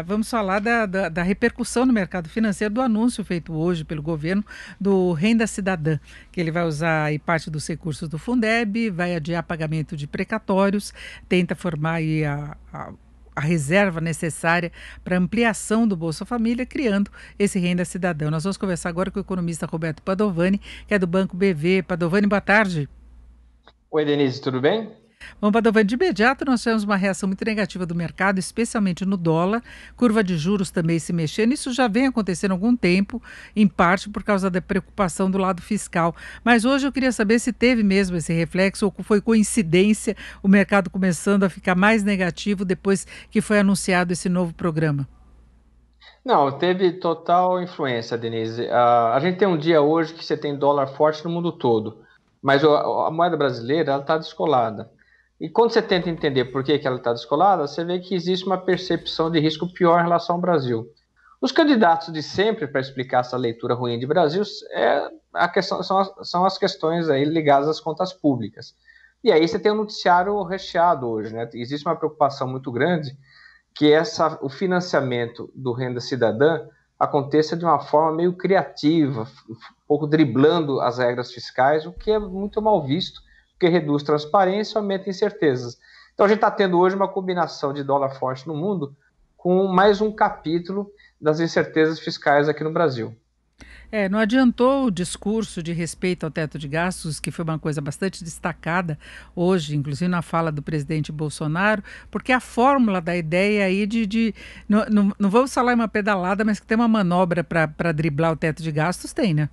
Vamos falar da repercussão no mercado financeiro do anúncio feito hoje pelo governo do Renda Cidadã, que ele vai usar aí parte dos recursos do Fundeb, vai adiar pagamento de precatórios, tenta formar aí a reserva necessária para ampliação do Bolsa Família, criando esse Renda Cidadã. Nós vamos conversar agora com o economista Roberto Padovani, que é do Banco BV. Padovani, boa tarde. Oi, Denise, tudo bem? Bom, Padovani, de imediato nós tivemos uma reação muito negativa do mercado, especialmente no dólar, curva de juros também se mexendo. Isso já vem acontecendo há algum tempo, em parte por causa da preocupação do lado fiscal. Mas hoje eu queria saber se teve mesmo esse reflexo ou foi coincidência o mercado começando a ficar mais negativo depois que foi anunciado esse novo programa. Não, teve total influência, Denise. A gente tem um dia hoje que você tem dólar forte no mundo todo, mas a moeda brasileira está descolada. E quando você tenta entender por que ela está descolada, você vê que existe uma percepção de risco pior em relação ao Brasil. Os candidatos de sempre para explicar essa leitura ruim de Brasil são as questões aí ligadas às contas públicas. E aí você tem um noticiário recheado hoje, né? Existe uma preocupação muito grande que o financiamento do Renda Cidadã aconteça de uma forma meio criativa, um pouco driblando as regras fiscais, o que é muito mal visto, porque reduz transparência e aumenta incertezas. Então a gente está tendo hoje uma combinação de dólar forte no mundo com mais um capítulo das incertezas fiscais aqui no Brasil. Não adiantou o discurso de respeito ao teto de gastos, que foi uma coisa bastante destacada hoje, inclusive na fala do presidente Bolsonaro, porque a fórmula da ideia aí não vamos falar em uma pedalada, mas que tem uma manobra para driblar o teto de gastos, tem, né?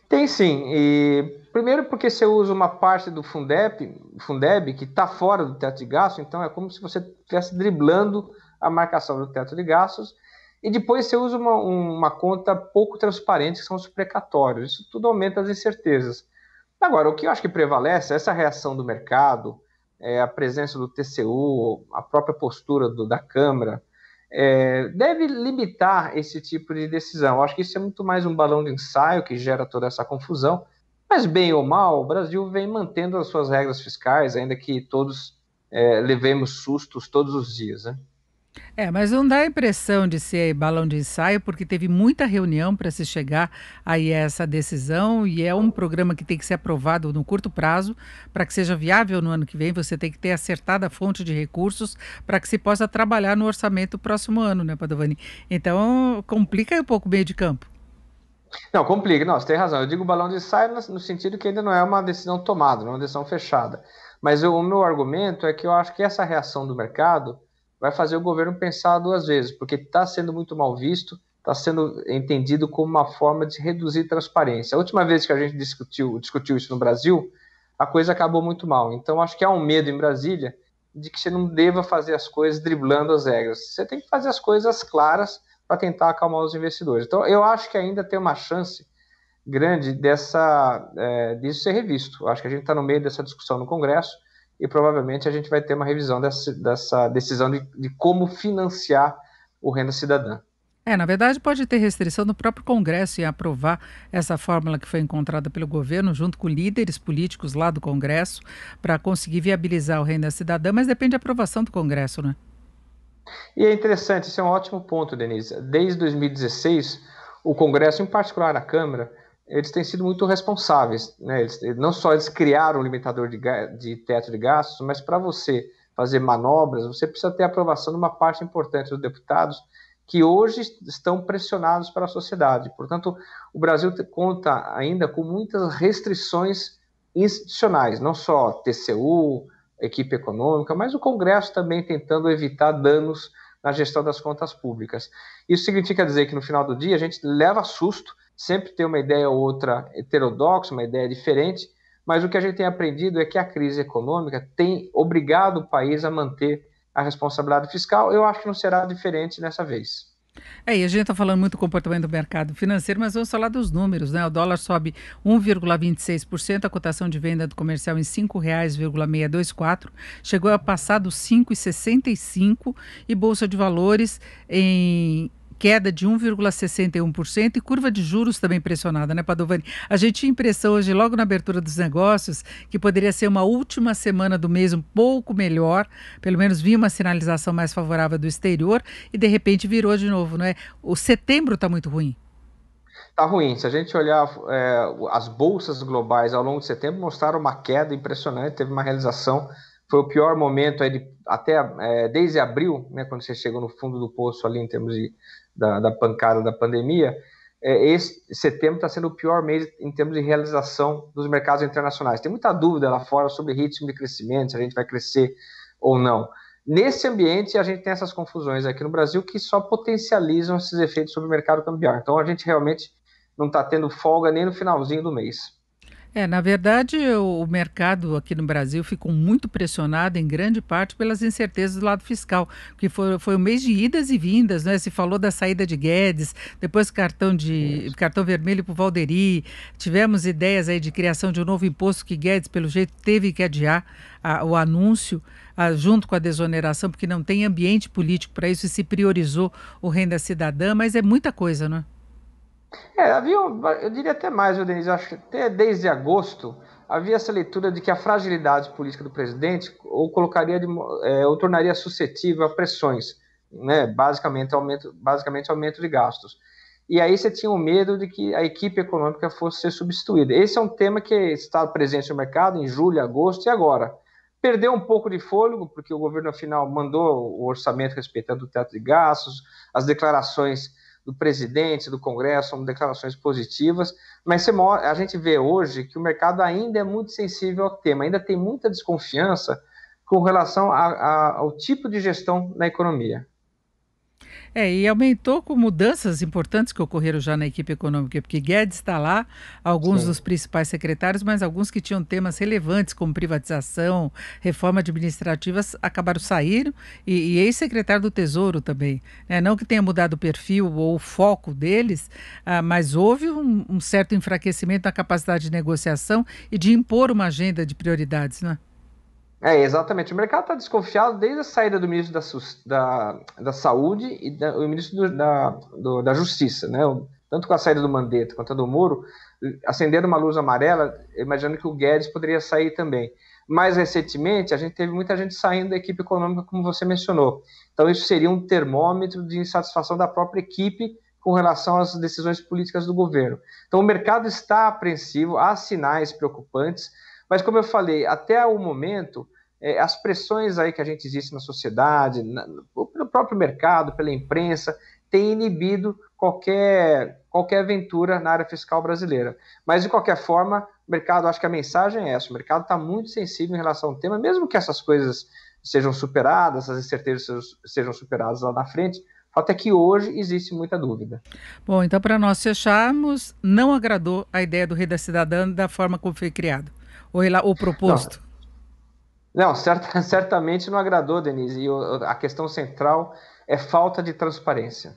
Tem sim, e primeiro porque você usa uma parte do Fundeb que está fora do teto de gastos, então é como se você estivesse driblando a marcação do teto de gastos, e depois você usa uma conta pouco transparente, que são os precatórios. Isso tudo aumenta as incertezas. Agora, o que eu acho que prevalece é essa reação do mercado, a presença do TCU, a própria postura da Câmara, deve limitar esse tipo de decisão. Eu acho que isso é muito mais um balão de ensaio que gera toda essa confusão, mas bem ou mal, o Brasil vem mantendo as suas regras fiscais, ainda que todos levemos sustos todos os dias, né? Mas não dá a impressão de ser balão de ensaio, porque teve muita reunião para se chegar aí a essa decisão e é um programa que tem que ser aprovado no curto prazo para que seja viável no ano que vem. Você tem que ter acertada a fonte de recursos para que se possa trabalhar no orçamento do próximo ano, né, Padovani? Então, complica aí um pouco o meio de campo. Não, complica. Não, você tem razão. Eu digo balão de ensaio no sentido que ainda não é uma decisão tomada, não é uma decisão fechada. Mas o meu argumento é que eu acho que essa reação do mercado vai fazer o governo pensar duas vezes, porque está sendo muito mal visto, está sendo entendido como uma forma de reduzir transparência. A última vez que a gente discutiu isso no Brasil, a coisa acabou muito mal. Então, acho que há um medo em Brasília de que você não deva fazer as coisas driblando as regras. Você tem que fazer as coisas claras para tentar acalmar os investidores. Então, eu acho que ainda tem uma chance grande disso ser revisto. Eu acho que a gente está no meio dessa discussão no Congresso e provavelmente a gente vai ter uma revisão dessa decisão de como financiar o Renda Cidadã. Na verdade, pode ter restrição do próprio Congresso em aprovar essa fórmula que foi encontrada pelo governo, junto com líderes políticos lá do Congresso, para conseguir viabilizar o Renda Cidadã, mas depende da aprovação do Congresso, né? E é interessante, esse é um ótimo ponto, Denise. Desde 2016, o Congresso, em particular a Câmara, eles têm sido muito responsáveis, né? Não só eles criaram um limitador de teto de gastos, mas para você fazer manobras, você precisa ter a aprovação de uma parte importante dos deputados que hoje estão pressionados pela sociedade. Portanto, o Brasil conta ainda com muitas restrições institucionais, não só TCU, equipe econômica, mas o Congresso também tentando evitar danos na gestão das contas públicas. Isso significa dizer que no final do dia a gente leva susto, sempre tem uma ideia ou outra heterodoxa, uma ideia diferente, mas o que a gente tem aprendido é que a crise econômica tem obrigado o país a manter a responsabilidade fiscal. Eu acho que não será diferente nessa vez. E a gente está falando muito do comportamento do mercado financeiro, mas vamos falar dos números, né? O dólar sobe 1,26%, a cotação de venda do comercial em R$ 5,624, chegou a passar dos 5,65 e Bolsa de Valores em queda de 1,61% e curva de juros também pressionada, né, Padovani? A gente tinha impressão hoje, logo na abertura dos negócios, que poderia ser uma última semana do mês um pouco melhor, pelo menos vinha uma sinalização mais favorável do exterior e de repente virou de novo, não é? O setembro está muito ruim. Tá ruim. Se a gente olhar as bolsas globais ao longo de setembro, mostraram uma queda impressionante, teve uma realização, foi o pior momento aí até desde abril, né, quando você chegou no fundo do poço ali em termos da pancada da pandemia. Esse setembro está sendo o pior mês em termos de realização dos mercados internacionais. Tem muita dúvida lá fora sobre ritmo de crescimento, se a gente vai crescer ou não. Nesse ambiente, a gente tem essas confusões aqui no Brasil que só potencializam esses efeitos sobre o mercado cambial. Então, a gente realmente não está tendo folga nem no finalzinho do mês. Na verdade, o mercado aqui no Brasil ficou muito pressionado, em grande parte, pelas incertezas do lado fiscal, que foi um mês de idas e vindas, né? Se falou da saída de Guedes, depois cartão vermelho para o Valderi, tivemos ideias aí de criação de um novo imposto que Guedes, pelo jeito, teve que adiar o anúncio, junto com a desoneração, porque não tem ambiente político para isso e se priorizou o renda cidadã, mas é muita coisa, não é? Eu diria até mais, viu, Denise? Eu acho que até desde agosto havia essa leitura de que a fragilidade política do presidente ou tornaria suscetível a pressões, né? Basicamente aumento de gastos. E aí você tinha o medo de que a equipe econômica fosse ser substituída. Esse é um tema que está presente no mercado em julho, agosto e agora. Perdeu um pouco de fôlego, porque o governo, afinal, mandou o orçamento respeitando o teto de gastos, as declarações do presidente, do Congresso, são declarações positivas, mas a gente vê hoje que o mercado ainda é muito sensível ao tema, ainda tem muita desconfiança com relação ao tipo de gestão na economia. E aumentou com mudanças importantes que ocorreram já na equipe econômica, porque Guedes está lá, alguns Sim. dos principais secretários, mas alguns que tinham temas relevantes, como privatização, reforma administrativa, acabaram saindo, e ex-secretário do Tesouro também. Né? Não que tenha mudado o perfil ou o foco deles, mas houve um certo enfraquecimento na capacidade de negociação e de impor uma agenda de prioridades, né? Exatamente. O mercado está desconfiado desde a saída do ministro da Saúde e o ministro da Justiça, né? Tanto com a saída do Mandetta quanto a do Moro, acenderam uma luz amarela, imaginando que o Guedes poderia sair também. Mais recentemente, a gente teve muita gente saindo da equipe econômica, como você mencionou. Então, isso seria um termômetro de insatisfação da própria equipe com relação às decisões políticas do governo. Então, o mercado está apreensivo, há sinais preocupantes, mas, como eu falei, até o momento, as pressões aí que a gente existe na sociedade, pelo próprio mercado, pela imprensa, têm inibido qualquer aventura na área fiscal brasileira. Mas, de qualquer forma, o mercado, acho que a mensagem é essa, o mercado está muito sensível em relação ao tema, mesmo que essas coisas sejam superadas, as incertezas sejam superadas lá na frente, o fato é que hoje existe muita dúvida. Bom, então para nós fecharmos, não agradou a ideia do Rei da Cidadã da forma como foi criado, ou Não, proposto. não, certamente não agradou, Denise. E a questão central é falta de transparência.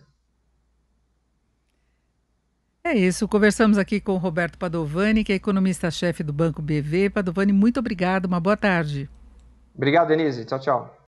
É isso, conversamos aqui com o Roberto Padovani, que é economista-chefe do Banco BV. Padovani, muito obrigado, uma boa tarde. Obrigado, Denise. Tchau, tchau.